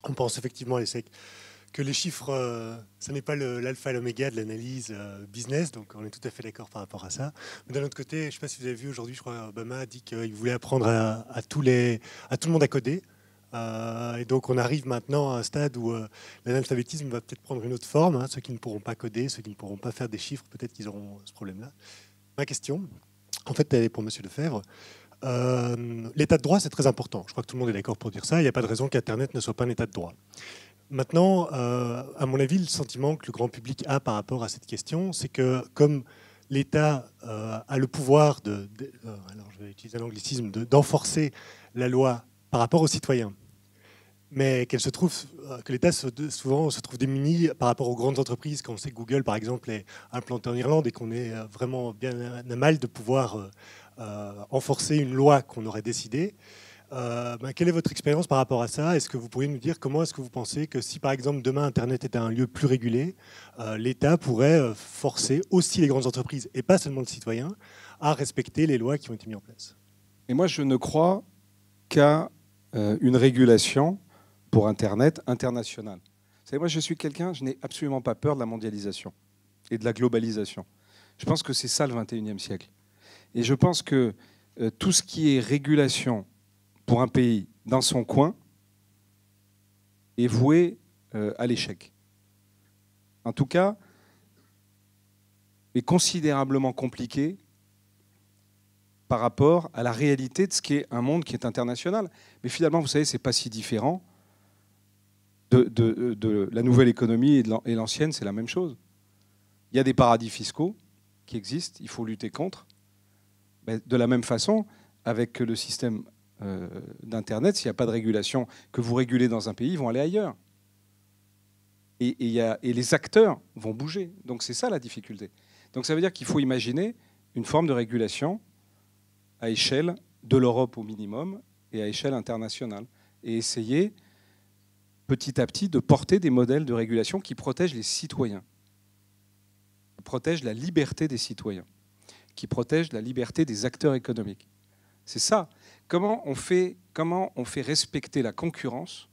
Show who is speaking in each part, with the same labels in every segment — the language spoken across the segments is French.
Speaker 1: On pense effectivement à l'ESSEC que les chiffres, ça n'est pas l'alpha et l'oméga de l'analyse business, donc on est tout à fait d'accord par rapport à ça. Mais d'un autre côté, je ne sais pas si vous avez vu aujourd'hui, je crois Obama a dit qu'il voulait apprendre à tout le monde à coder. Et donc on arrive maintenant à un stade où l'analphabétisme va peut-être prendre une autre forme. Hein. Ceux qui ne pourront pas coder, ceux qui ne pourront pas faire des chiffres, peut-être qu'ils auront ce problème-là. Ma question, en fait, elle est pour Monsieur Lefebvre. L'état de droit, c'est très important. Je crois que tout le monde est d'accord pour dire ça. Il n'y a pas de raison qu'Internet ne soit pas un état de droit. Maintenant, à mon avis, le sentiment que le grand public a par rapport à cette question, c'est que comme l'État a le pouvoir alors je vais utiliser un anglicisme, d'enforcer la loi par rapport aux citoyens, mais qu'elle se trouve, que l'État souvent se trouve démuni par rapport aux grandes entreprises, quand on sait que Google, par exemple, est implanté en Irlande et qu'on est vraiment bien à mal de pouvoir enforcer une loi qu'on aurait décidée. Quelle est votre expérience par rapport à ça? Est-ce que vous pourriez nous dire comment est-ce que vous pensez que si par exemple demain Internet était un lieu plus régulé, l'État pourrait forcer aussi les grandes entreprises et pas seulement le citoyen à respecter les lois qui ont été mises en place?
Speaker 2: Et moi, je ne crois qu'à une régulation pour Internet internationale. Vous savez, moi, je suis quelqu'un, je n'ai absolument pas peur de la mondialisation et de la globalisation. Je pense que c'est ça le 21e siècle. Et je pense que tout ce qui est régulation pour un pays dans son coin est voué à l'échec. En tout cas, est considérablement compliqué par rapport à la réalité de ce qui est un monde qui est international. Mais finalement, vous savez, ce n'est pas si différent de la nouvelle économie et l'ancienne, c'est la même chose. Il y a des paradis fiscaux qui existent, il faut lutter contre. Mais de la même façon, avec le système d'Internet, s'il n'y a pas de régulation, que vous régulez dans un pays, ils vont aller ailleurs. Et les acteurs vont bouger. Donc c'est ça la difficulté. Donc ça veut dire qu'il faut imaginer une forme de régulation à échelle de l'Europe au minimum et à échelle internationale. Et essayer petit à petit de porter des modèles de régulation qui protègent les citoyens, qui protègent la liberté des citoyens, qui protègent la liberté des acteurs économiques. C'est ça. Comment on fait respecter la concurrence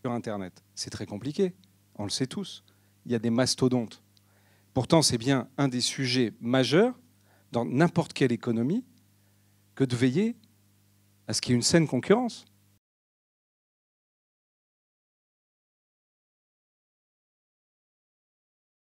Speaker 2: sur Internet? C'est très compliqué, on le sait tous. Il y a des mastodontes. Pourtant, c'est bien un des sujets majeurs dans n'importe quelle économie que de veiller à ce qu'il y ait une saine concurrence.